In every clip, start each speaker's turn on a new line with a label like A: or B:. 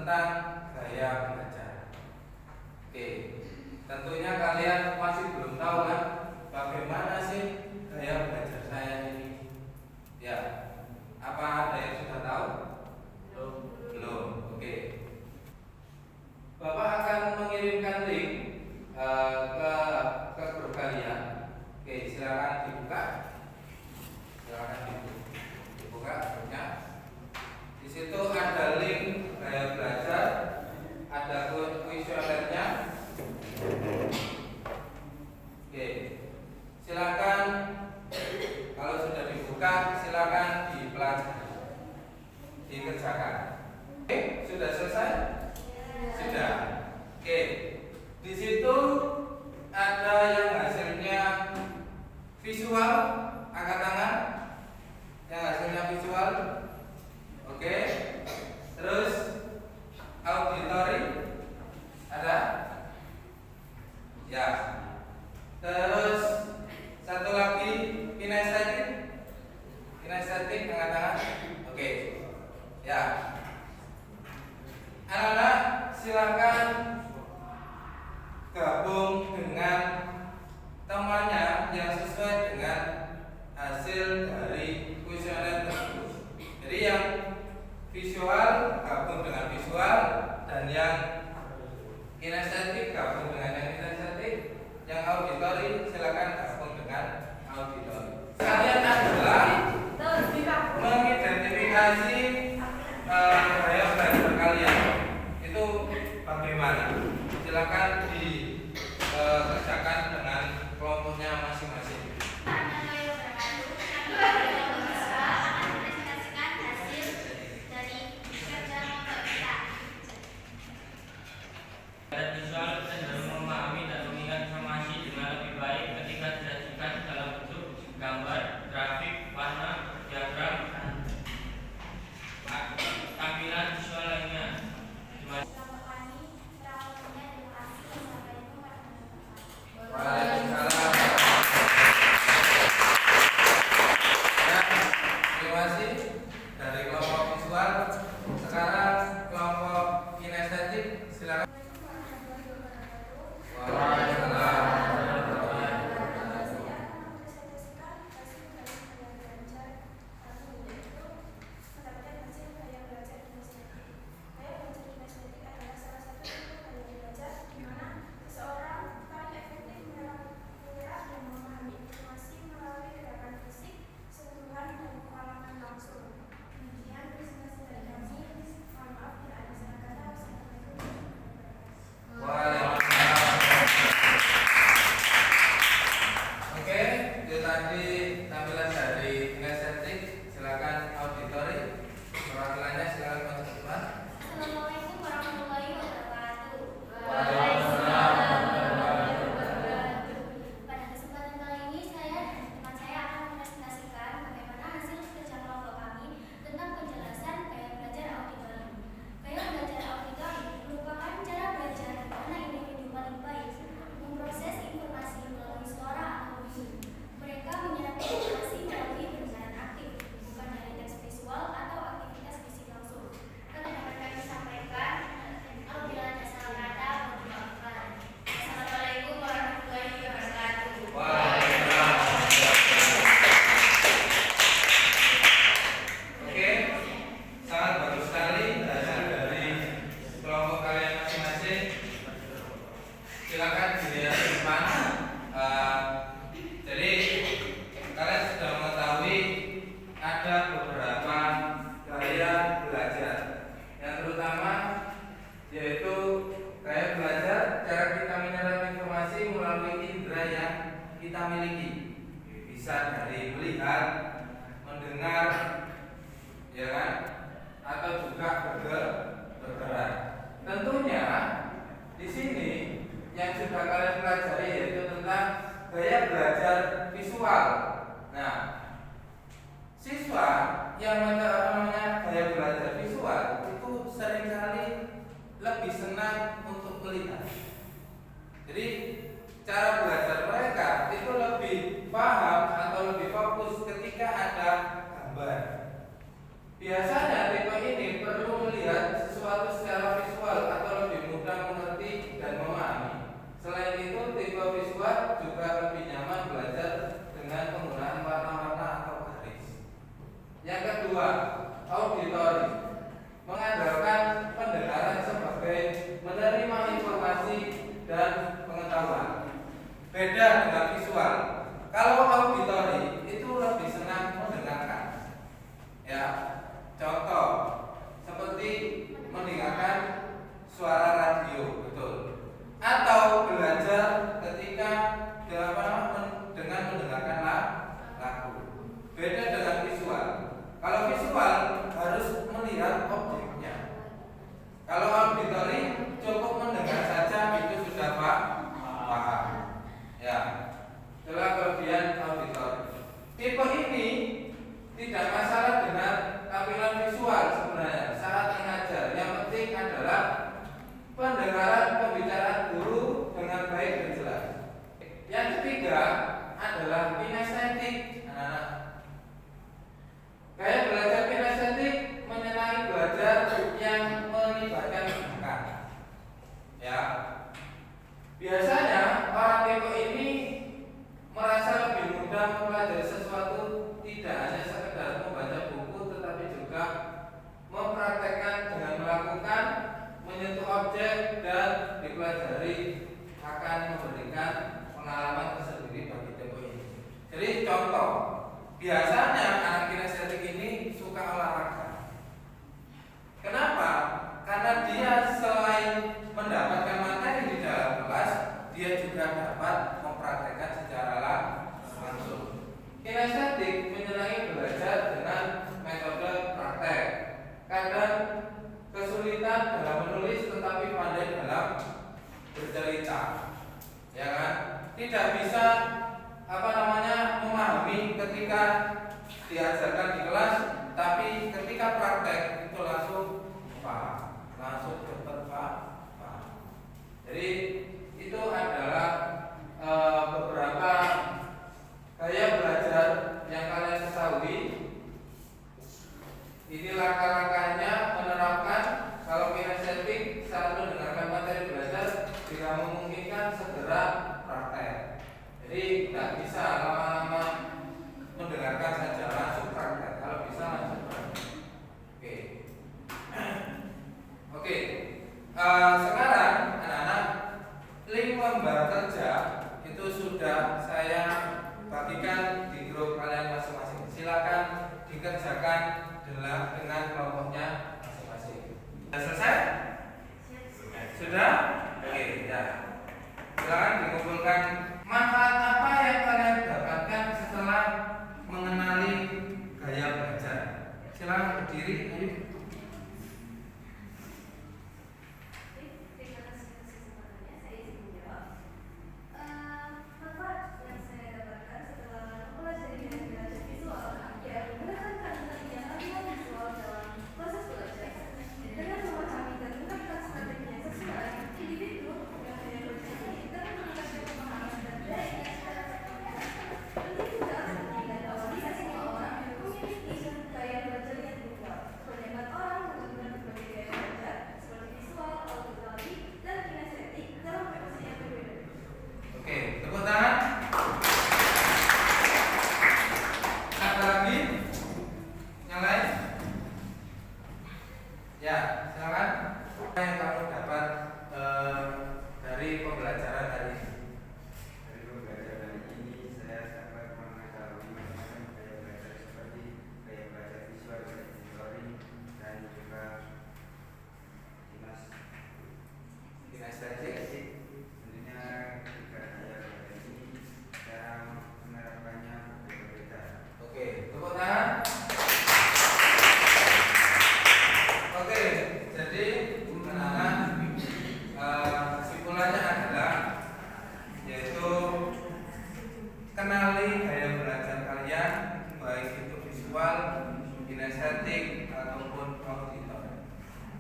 A: tentang gaya belajar. Oke, tentunya kalian masih belum tahu kan bagaimana sih gaya belajar saya ini? Ya, apa ada yang sudah tahu? Belum. Oke. Bapak akan mengirimkan link ke grup kalian. Oke, silakan dibuka. Dibuka grupnya. Di situ ada link gaya belajar, ada kuesionernya. Oke, silakan kalau sudah dibuka, silakan dipelajari, dikerjakan. Oke, sudah selesai? Sudah. Oke, di situ ada yang hasilnya visual, angkat tangan. Yang hasilnya visual. Oke. Terus auditory ada? Ya. Terus satu lagi kinestetik. Kinestetik angkat tangan. Oke. Ya. Anak-anak silakan gabung dengan temannya yang sesuai dengan hasil dari kuesioner tersebut. Jadi yang visual gabung dengan visual, dan yang kinestetik gabung dengan yang kinestetik, yang auditory silakan gabung dengan auditory. Kalian adalah mengidentifikasi gaya belajar kalian itu bagaimana. Silakan dikerjakan dengan kelompoknya masing-masing.
B: Visual cenderung memahami dan mengingat informasi dengan lebih baik ketika disajikan dalam bentuk gambar, grafik, warna, diagram, tampilan visual lainnya.
A: Waalaikumsalam. Ya, terima kasih dari kelompok visual. Sekarang kelompok kinestetik, silakan. Jadi cara belajar mereka itu lebih paham atau lebih fokus ketika ada gambar. Biasanya tipe ini perlu melihat sesuatu secara diajarkan di kelas, tapi ketika praktek itu langsung paham, langsung cepat paham. Jadi itu adalah beberapa gaya belajar yang kalian ketahui. Ini langkah-langkahnya menerapkan kalau kinestetik saat mendengarkan materi belajar jika memungkinkan segera praktek. Jadi nggak bisa lama-lama mendengarkan saja, langsung praktek. Kalau bisa langsung praktek. Oke. Sekarang anak-anak, link lembar kerja itu sudah saya bagikan di grup kalian masing-masing. Silakan dikerjakan dengan kelompoknya masing-masing. Sudah selesai? Sudah? Oke, ya. Silakan dikumpulkan manfaat apa yang kalian dapatkan setelah mengenali gaya belajar. Silakan berdiri, ayo.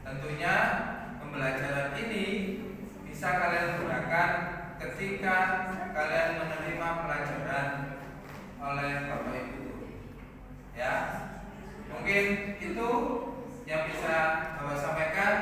A: Tentunya pembelajaran ini bisa kalian gunakan ketika kalian menerima pelajaran oleh Bapak Ibu guru. Ya, mungkin itu yang bisa Bapak sampaikan.